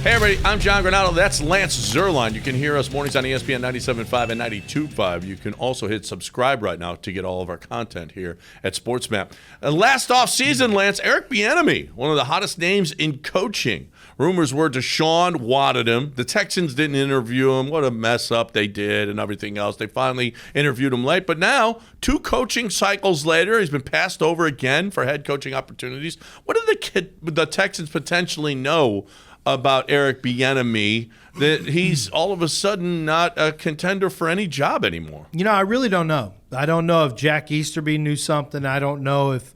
Hey, everybody, I'm John Granato. That's Lance Zierlein. You can hear us mornings on ESPN 97.5 and 92.5. You can also hit subscribe right now to get all of our content here at SportsMap. Last offseason, Lance, Eric Bieniemy, one of the hottest names in coaching. Rumors were Deshaun wanted him. The Texans didn't interview him. What a mess up they did and everything else. They finally interviewed him late. But now, 2 coaching cycles later, he's been passed over again for head coaching opportunities. What do the Texans potentially know about Eric Bieniemy that he's all of a sudden not a contender for any job anymore? You know, I really don't know. I don't know if Jack Easterby knew something. I don't know if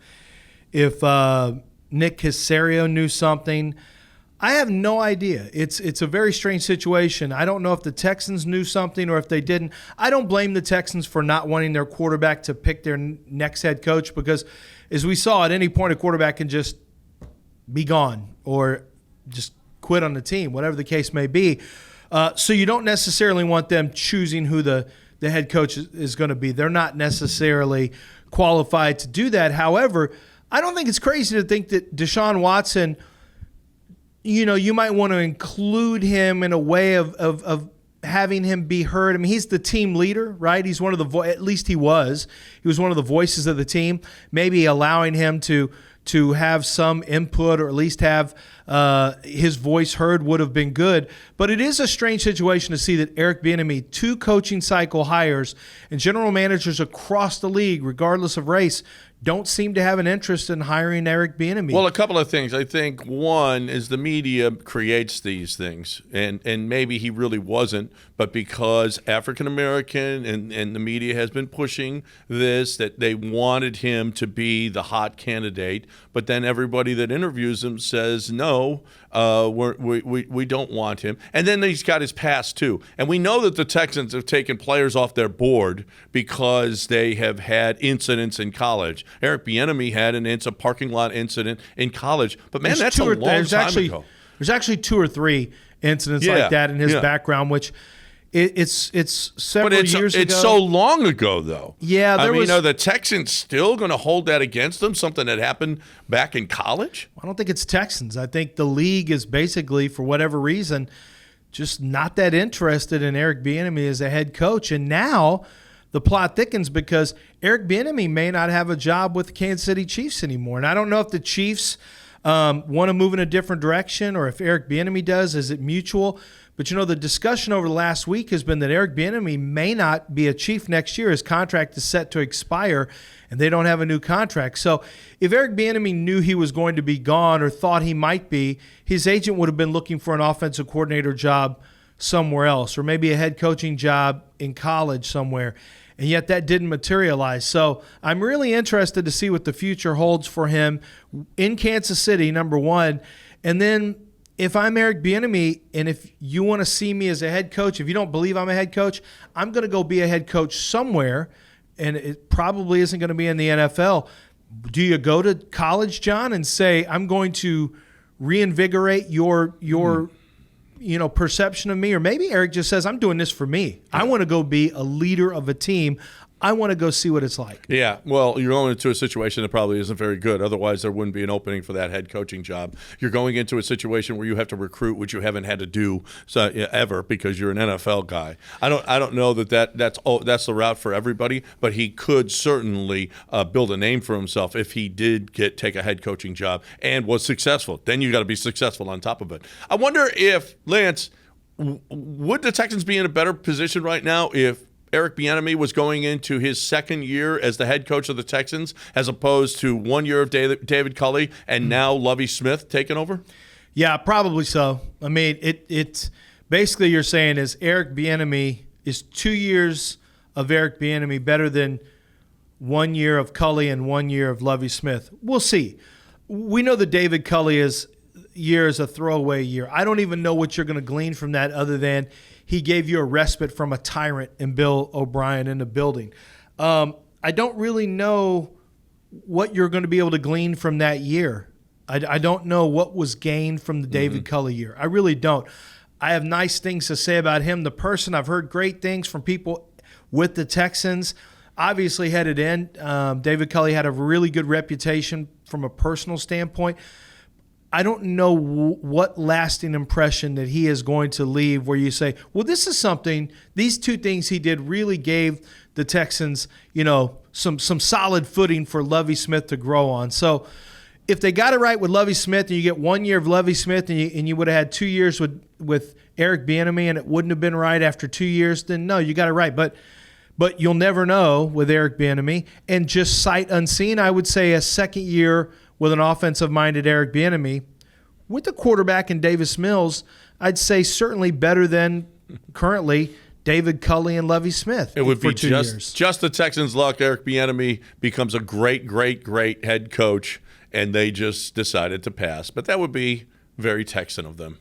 Nick Caserio knew something. I have no idea. It's a very strange situation. I don't know if the Texans knew something or if they didn't. I don't blame the Texans for not wanting their quarterback to pick their next head coach because, as we saw, at any point a quarterback can just be gone or just quit on the team, whatever the case may be. So you don't necessarily want them choosing who the head coach is going to be. They're not necessarily qualified to do that. However, I don't think it's crazy to think that Deshaun Watson, you know, you might want to include him in a way of having him be heard. I mean, he's the team leader, right? He's one of the at least he was one of the voices of the team. Maybe allowing him to have some input or at least have his voice heard would have been good. But it is a strange situation to see that Eric Bieniemy, 2 coaching cycle hires and general managers across the league, regardless of race, don't seem to have an interest in hiring Eric Bieniemy. Well, a couple of things. I think one is the media creates these things, and maybe he really wasn't, but because African-American and the media has been pushing this, that they wanted him to be the hot candidate, but then everybody that interviews him says, no, we don't want him. And then he's got his past, too. And we know that the Texans have taken players off their board because they have had incidents in college. Eric Bieniemy had a parking lot incident in college. But, man, that's a long time ago. There's actually 2 or 3 incidents like that in his background, which it's several years ago. It's so long ago, though. Yeah. Are the Texans still going to hold that against them, something that happened back in college? I don't think it's Texans. I think the league is basically, for whatever reason, just not that interested in Eric Bieniemy as a head coach. And now the plot thickens because Eric Bieniemy may not have a job with the Kansas City Chiefs anymore. And I don't know if the Chiefs want to move in a different direction or if Eric Bieniemy does. Is it mutual? But, you know, the discussion over the last week has been that Eric Bieniemy may not be a Chief next year. His contract is set to expire, and they don't have a new contract. So if Eric Bieniemy knew he was going to be gone or thought he might be, his agent would have been looking for an offensive coordinator job somewhere else or maybe a head coaching job in college somewhere. And yet that didn't materialize. So I'm really interested to see what the future holds for him in Kansas City, number one. And then if I'm Eric Bieniemy and if you want to see me as a head coach, if you don't believe I'm a head coach, I'm going to go be a head coach somewhere, and it probably isn't going to be in the NFL. Do you go to college, John, and say, I'm going to reinvigorate your perception of me? Or maybe Eric just says, I'm doing this for me. I want to go be a leader of a team. I want to go see what it's like. Yeah, well, you're going into a situation that probably isn't very good. Otherwise, there wouldn't be an opening for that head coaching job. You're going into a situation where you have to recruit, which you haven't had to do ever because you're an NFL guy. I don't know that's the route for everybody, but he could certainly build a name for himself if he did take a head coaching job and was successful. Then you got to be successful on top of it. I wonder if, Lance, would the Texans be in a better position right now if Eric Bieniemy was going into his second year as the head coach of the Texans as opposed to 1 year of David Culley and now Lovie Smith taking over? Yeah, probably so. I mean, it's basically you're saying is Eric Bieniemy is 2 years of Eric Bieniemy better than 1 year of Culley and 1 year of Lovie Smith. We'll see. We know that David Culley's year is a throwaway year. I don't even know what you're going to glean from that other than he gave you a respite from a tyrant and Bill O'Brien in the building. I don't really know what you're going to be able to glean from that year. I don't know what was gained from the David Culley year. I really don't. I have nice things to say about him, the person. I've heard great things from people with the Texans. Obviously headed in. David Culley had a really good reputation from a personal standpoint. I don't know what lasting impression that he is going to leave where you say, well, this is something, these two things he did really gave the Texans, some solid footing for Lovie Smith to grow on. So if they got it right with Lovie Smith and you get 1 year of Lovie Smith and you would have had 2 years with Eric Bieniemy and it wouldn't have been right after 2 years, then no, you got it right. But you'll never know with Eric Bieniemy. And just sight unseen, I would say a second year with an offensive-minded Eric Bieniemy, with the quarterback in Davis Mills, I'd say certainly better than currently David Culley and Lovie Smith. It would for be 2 years. just the Texans' luck. Eric Bieniemy becomes a great, great, great head coach, and they just decided to pass. But that would be very Texan of them.